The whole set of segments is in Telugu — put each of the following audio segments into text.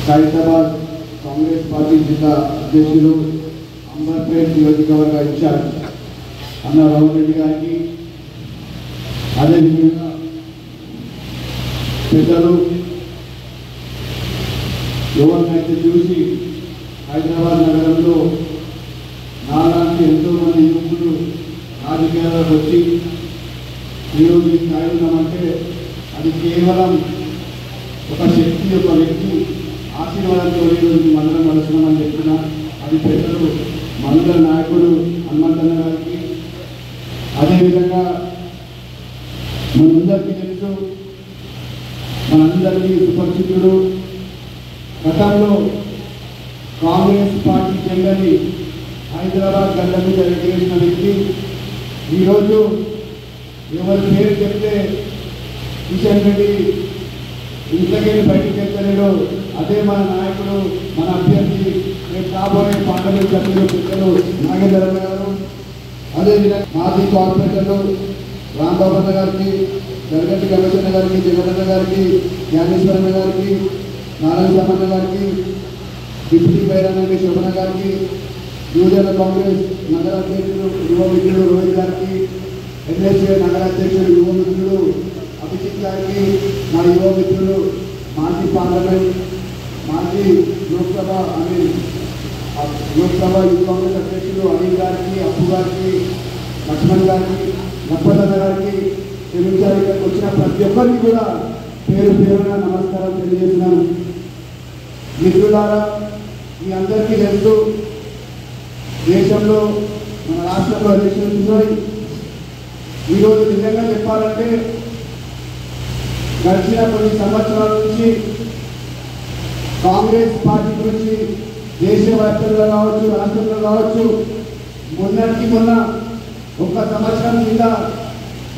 ఖైరతాబాద్ కాంగ్రెస్ పార్టీ జిల్లా అధ్యక్షులు అంబర్పేట్ నియోజకవర్గ ఇన్ఛార్జ్ అన్న రాహుల్ రెడ్డి గారికి, అదేవిధంగా పెద్దలు ఎవరినైతే చూసి హైదరాబాద్ నగరంలో నాలాంటి ఎంతోమంది యువకులు రాజకీయాలకు వచ్చి ఈరోజు ఈ స్థాయి ఉన్నామంటే అది కేవలం ఒక శక్తి, ఒక వ్యక్తి ఆశీర్వాదంతో ఈరోజు మండలం నడుస్తున్నామని చెప్తున్నా. అది పెద్దలు మండల నాయకుడు హనుమంతన్న గారికి, అదేవిధంగా మనందరికీ తెలుసు, మనందరికీ సుపరిచితుడు, గతంలో కాంగ్రెస్ పార్టీ జెండాని హైదరాబాద్ గడ్డ మీద ఎగరేసిన వ్యక్తి ఈరోజు ఎవరి పేరు చెప్తే కిషన్ రెడ్డి ఇంతకెళ్ళి బయటికి వెళ్తలేడు. అదే మన నాయకుడు, మన అభ్యర్థి, రేపు రాబోయే పార్లమెంట్ సభ్యులు పెద్దలు నాగేంద్ర గారు, అదేవిధంగా మాజీ కార్పొరేటర్లు రాంబాబన్న గారికి, జరగట్టి గంగచన్న గారికి, జగనన్న గారికి, జ్ఞానేశ్వరన్న గారికి, నారాయణ సామన్న గారికి, డిప్యూటీ బైరానండి శోభన గారికి, యువజన కాంగ్రెస్ నగర అధ్యక్షుడు యువ మిత్రుడు రోహిత్ గారికి, ఎన్ఎస్ఏ నగర అధ్యక్షుడు యువ మిత్రుడు అభిజిత్ గారికి, మా యువ మిత్రులు మాజీ పార్లమెంట్, మాజీ లోక్సభ యూత్ కాంగ్రెస్ అధ్యక్షుడు అనిల్ గారికి, అప్పు గారికి, లక్ష్మణ్ గారికి, నప్పదన్న గారికి, ఇక్కడికి వచ్చిన ప్రతి ఒక్కరికి కూడా పేరు పేరున నమస్కారం తెలియజేస్తున్నాను. మిత్రులారా, మీ అందరికీ తెలుసు, దేశంలో మన రాష్ట్రంలో ఎలక్షన్స్ ఉన్నాయి. ఈరోజు నిజంగా చెప్పాలంటే గడిచిన కొన్ని సంవత్సరాల నుంచి కాంగ్రెస్ పార్టీ గురించి దేశవ్యాప్తంగా కావచ్చు, రాష్ట్రంలో కావచ్చు, మొన్నటికి మొన్న ఒక సంవత్సరం కింద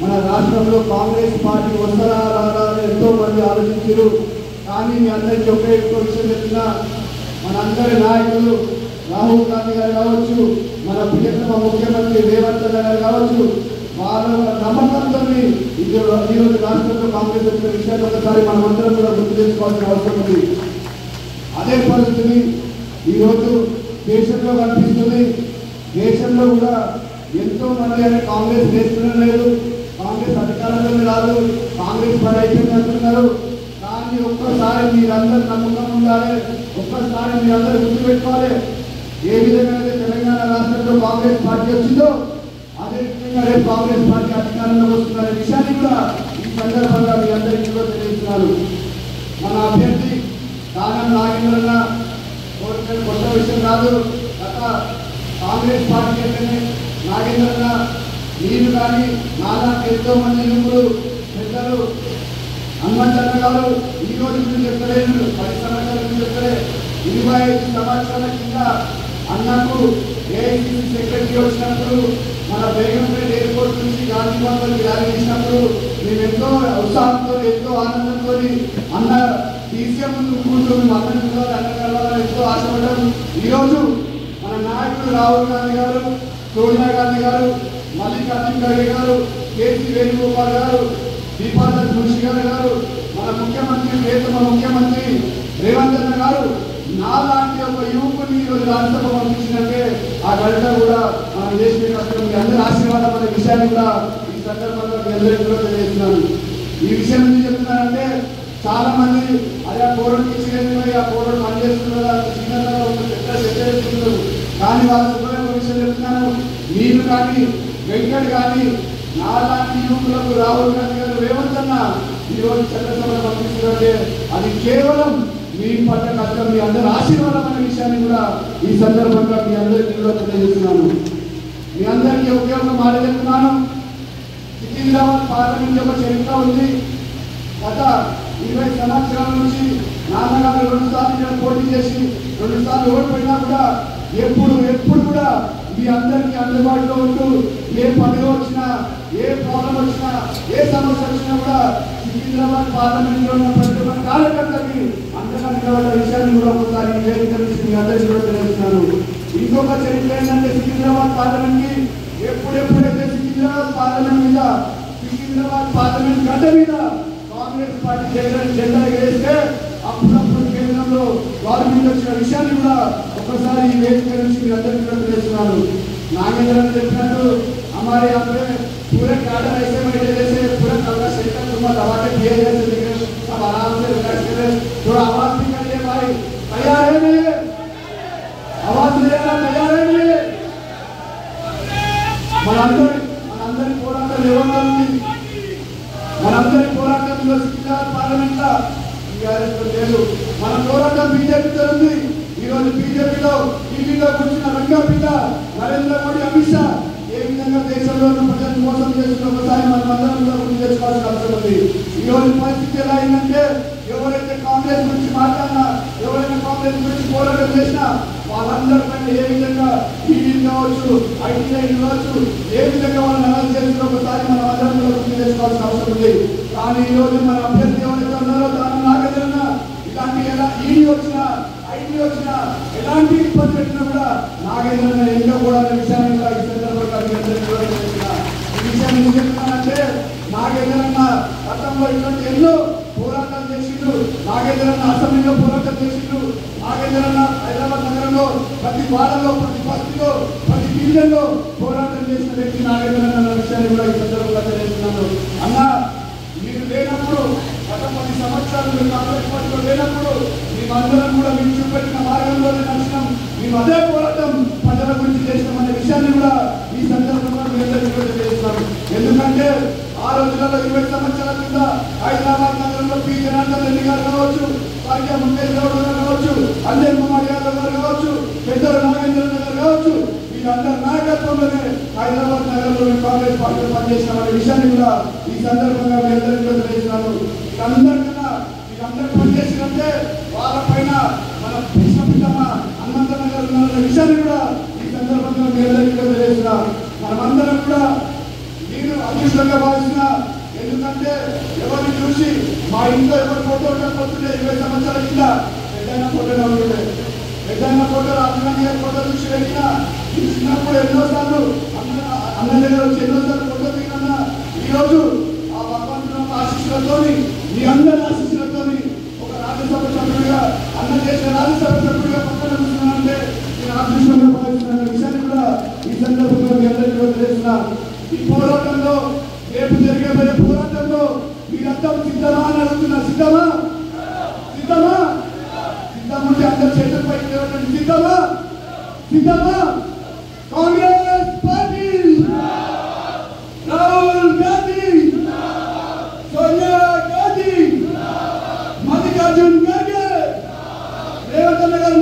మన రాష్ట్రంలో కాంగ్రెస్ పార్టీ వస్తారా రారా ఎంతో మంది ఆలోచించారు. కానీ మీ అందరికీ ఒకే విషయం చెప్తున్నా, మనందరి నాయకులు రాహుల్ గాంధీ గారు కావచ్చు, మన ప్రియతమ ముఖ్యమంత్రి రేవంత్ రెడ్డి గారు కావచ్చు, వాళ్ళ నమ్మకంతో ఈరోజు రాష్ట్రంలో కాంగ్రెస్ వచ్చిన విషయాన్ని ఒకసారి మనమందరం కూడా గుర్తు చేసుకోవాల్సిన అవసరం ఉంది. అదే పరిస్థితిని ఈరోజు దేశంలో కనిపిస్తుంది. దేశంలో కూడా ఎంతో మంది అని కాంగ్రెస్ దేశంలో లేదు, కాంగ్రెస్ అధికారంలోనే రాదు, కాంగ్రెస్ పని అయిపోయింది అంటున్నారు. కానీ ఒక్కసారి మీరందరూ నమ్మకం ఉండాలి, ఒక్కసారి మీరందరూ గుర్తుపెట్టుకోవాలి. ఏ విధంగా అయితే తెలంగాణ రాష్ట్రంలో కాంగ్రెస్ పార్టీ వచ్చిందో అదే విధంగా రేపు కాంగ్రెస్ పార్టీ అధికారంలోకి వస్తుందనే విషయాన్ని కూడా ఈ సందర్భంగా మీ అందరికీ కూడా తెలియజేస్తున్నారు. మన అభ్యర్థి దానం నాగేంద్రన్న కొత్త విషయం కాదు. గత కాంగ్రెస్ పార్టీ అంటేనే నాగేంద్రన్న మీరు కానీ నాలాంటి ఎంతో మంది యువకులు పెద్దలు హనుమంతన్న గారు ఈ రోజు మీరు చెప్తలేదు, 10 సంవత్సరాల నుంచి చెప్తలే, 25 సంవత్సరాల కింద అన్నకు ఏఐసిసి సెక్రటరీ వచ్చినప్పుడు మన బేగంపేట ఎయిర్పోర్ట్ నుంచి గాంధీ భవన్కి ర్యాలీ చేసినప్పుడు మేము ఎంతో ఉత్సాహంతో, ఎంతో ఆనందంతో అన్న సీసీఎం కూర్చొని మద్దతు ఇవ్వాలి, అన్న కలవాలని ఎంతో ఆశపడ్డాం. ఈరోజు మన నాయకుడు రాహుల్ గాంధీ గారు, సోనియా గాంధీ గారు, మల్లికార్జున ఖర్గే గారు, కేసీ వేణుగోపాల్ గారు, దీపాదర్ జోషి గారు, మన ముఖ్యమంత్రి ప్రియతమ ముఖ్యమంత్రి రేవంత్ రెడ్డి గారు నాలాంటి ఒక యువకుని ఈరోజు రాజ్యసభ పంపించినట్టే ఆ గంట కూడా మన దేశ వికాసం మీ అందరి ఆశీర్వాదం అనే విషయాన్ని కూడా ఈ సందర్భంగా మీ అందరికీ కూడా తెలియజేస్తున్నాను. ఈ విషయం ఎందుకు చెప్తున్నానంటే చాలా మంది అదే ఆ పోరాటం ఇచ్చినట్టు ఆ పోరాటం పనిచేస్తున్నారు, పెద్ద చేస్తున్నారు. కానీ వాళ్ళ ఒక విషయం చెప్తున్నాను, మీరు కానీ వెంకట్ కానీ నాలాంటి యువకులకు రాహుల్ గాంధీ గారు రేవంత్ అన్న ఈరోజు చట్టసభలో పంపిస్తుందంటే అది కేవలం మీ పట్ల కష్టం, మీ అందరి ఆశీర్వాదం అనే విషయాన్ని కూడా ఈ సందర్భంగా మీ అందరికీ కూడా తెలియజేస్తున్నాను. మీ అందరికీ ఒకే ఒక మాట చెప్తున్నాను, సికింద్రాబాద్ పార్లమెంట్ యొక్క చరిత్ర ఉంది. గత 20 సంవత్సరాల నుంచి నాన్నగారు 2 సార్లు పోటీ చేసి 2 సార్లు ఓడిపోయినా కూడా ఎప్పుడు కూడా మీ అందరికీ అందుబాటులో ఉంటూ ఏ పండుగ వచ్చినా, ఏ ప్రాబ్లం వచ్చినా, ఏ సమస్య వచ్చినా కూడా సికింద్రాబాద్ పార్లమెంట్ లో ఉన్న ప్రతి ఒక్క కార్యకర్తకి అంతగా నిలబడ్డ విషయాన్ని కూడా ఒకసారి వేదిక నుంచి మీ అందరికీ కూడా తెలియజేస్తున్నాను. ఇంకొక చరిత్ర ఏంటంటే సికింద్రాబాద్ పార్లమెంట్ కి ఎప్పుడెప్పుడైతే సికింద్రాబాద్ పార్లమెంట్ మీద, సికింద్రాబాద్ పార్లమెంట్ గడ్డ మీద కాంగ్రెస్ పార్టీ జెండా ఎగరేస్తే అప్పుడప్పుడు కేంద్రంలో గవర్నమెంట్ వచ్చిన విషయాన్ని కూడా ఒక్కసారి ఈ వేదిక నుంచి మీరు అందరికీ కూడా తెలియజేస్తున్నాను. नागेंद्र ने చెప్పినట్టు हमारे यहाँ पे पूरे कार्ड ऐसे बैठे जैसे पूरा कमरा सेट तुम दबा के दिए जैसे लेकिन सब आराम से रिलैक्स करें. थोड़ा आवाज भी करिए भाई. तैयार है नहीं? आवाज देना तैयार है नहीं? మనందరి పోరాటం ఎవరు మనందరి పోరాటంలో సికింద్రాబాద్ పార్లమెంట్ లేదు. మన పోరాటం బీజేపీతో ఉంది. ఈ రోజు బీజేపీలో టీవీలో కూర్చున్న రంగపిల్ల నరేంద్ర మోడీ, అమిత్ షా ఏ విధంగా దేశంలో ఉన్న ప్రజలను మోసం చేస్తున్న ఒకసారి మనం అందరం కూడా గుర్తు చేసుకోవాల్సిన అవసరం ఉంది. ఈ రోజు పరిస్థితి ఎలా అయిందంటే ఎవరైతే కాంగ్రెస్ గురించి మాట్లాడినా, ఎవరైనా కాంగ్రెస్ గురించి పోరాటం చేసినా వాళ్ళందరిపైన ఏ విధంగా ఈడీలు కావచ్చు, ఐటీ కావచ్చు, ఏ విధంగా వాళ్ళని అరెస్ట్ చేస్తున్న ఒకసారి మనం అందరం కూడా గుర్తు చేసుకోవాల్సిన అవసరం ఉంది. కానీ ఈ రోజు మన అభ్యర్థి ఎవరైతే ఉన్నారో దాని నాగేంద్రన్న ఇలాంటి ఎలా ఈడీ వచ్చినా ఐటీ వచ్చినా ఎలాంటి ఇబ్బంది పెట్టినా కూడా నాగేంద్రన్న ఇంకా కూడా విషయాన్ని కూడా ఈ సందర్భంగా ఈ విషయం ఎందుకు చెప్తున్నానంటే నాగేంద్రన్న గతంలో ఇటువంటి ఎన్నో పోరాటాలు చేసిండు. నాగేంద్రన్న అసెంబ్లీలో పోరాటం చేసిండు. నాగేంద్రన్న హైదరాబాద్ నగరంలో ప్రతి వాడలో, ప్రతి బస్తీలో, ప్రతి డివిజన్లో పోరాటం చేసిన వ్యక్తి నాగేంద్రన్న విషయాన్ని కూడా ఈ సందర్భంగా తెలియజేస్తున్నాను. అన్న మీరు లేనప్పుడు గత 10 సంవత్సరాలు మీరు కాంగ్రెస్ పార్టీలో లేనప్పుడు మేమందరం కూడా మీరు చూపెట్టిన మార్గంలోనే నడిచినాం. మేము అదే పోరాటం ప్రజల గురించి చేసినామనే విషయాన్ని కూడా ఈ సందర్భంగా మేము తెలియజేస్తున్నాం. ఎందుకంటే ఆ రోజులలో 20 సంవత్సరాల కింద హైదరాబాద్ నగరంలో పి జనార్దన్ రెడ్డి గారు కావచ్చు, స్వర్గీయ ముఖేష్ గౌడ్ గారు కావచ్చు, అంజన్ కుమార్ యాదవ్ గారు కావచ్చు, పెద్దలు నాగేంద్రన్న గారు కావచ్చు, వీళ్ళందరి నాయకత్వంలోనే హైదరాబాద్ నగరంలో కాంగ్రెస్ పార్టీలో పనిచేసినామనే విషయాన్ని కూడా ఈ సందర్భంగా మీ అందరికీ తెలియజేస్తున్నాను. వీళ్ళందరూ పనిచేసినంటే వాళ్ళపైన మన కృష్ణపిల్లమ్మ హనుమంతన్న గారు ఉన్నారనే విషయాన్ని కూడా ఈ సందర్భంగా మీ అందరికీ తెలియజేస్తున్నాం. మనమందరం కూడా నేను అదృష్టంగా భావిస్తున్నా. ఎందుకంటే ఎవరిని చూసి మా ఇంట్లో ఎవరి ఫోటో ఉండకపోతుంటే 20 సంవత్సరాల కింద పెద్దైన ఫోటోలు ఉంటుండే. పెద్దైన ఫోటో రాజీవ్ గాంధీ గారి ఫోటో చూసి వెళ్ళినా చిన్నప్పుడు ఎన్నోసార్లు అన్న దగ్గర వచ్చి ఎన్నోసార్లు ఫోటో దిగినా ఈరోజు ఆ భగవంతుని ఆశీస్సులతోని, మీ అందరి ఆశీస్సులతోని ఒక రాజ్యసభ సభ్యుడిగా, అన్న చేసిన రాజ్యసభ సభ్యుడిగా పక్కన కూర్చున్నానంటే నేను అదృష్టంగా భావిస్తున్న విషయాన్ని కూడా ఈ సందర్భంగా మీ అందరికీ తెలియజేస్తున్నా. ఈ పోరాటంలో రేపు జరిగే పోరాటంలో మీరంతా సిద్ధమా అని అడుగుతున్నా. సిద్ధమా? సిద్ధమా? సిద్ధముంటే అందరు చేతుల పైకి లేవండి. సిద్ధమా? సిద్ధమా? కాంగ్రెస్ పార్టీ, రాహుల్ గాంధీ, సోనియా గాంధీ, మల్లికార్జున్ ఖర్గే, రేవంత్ రెడ్డి గారు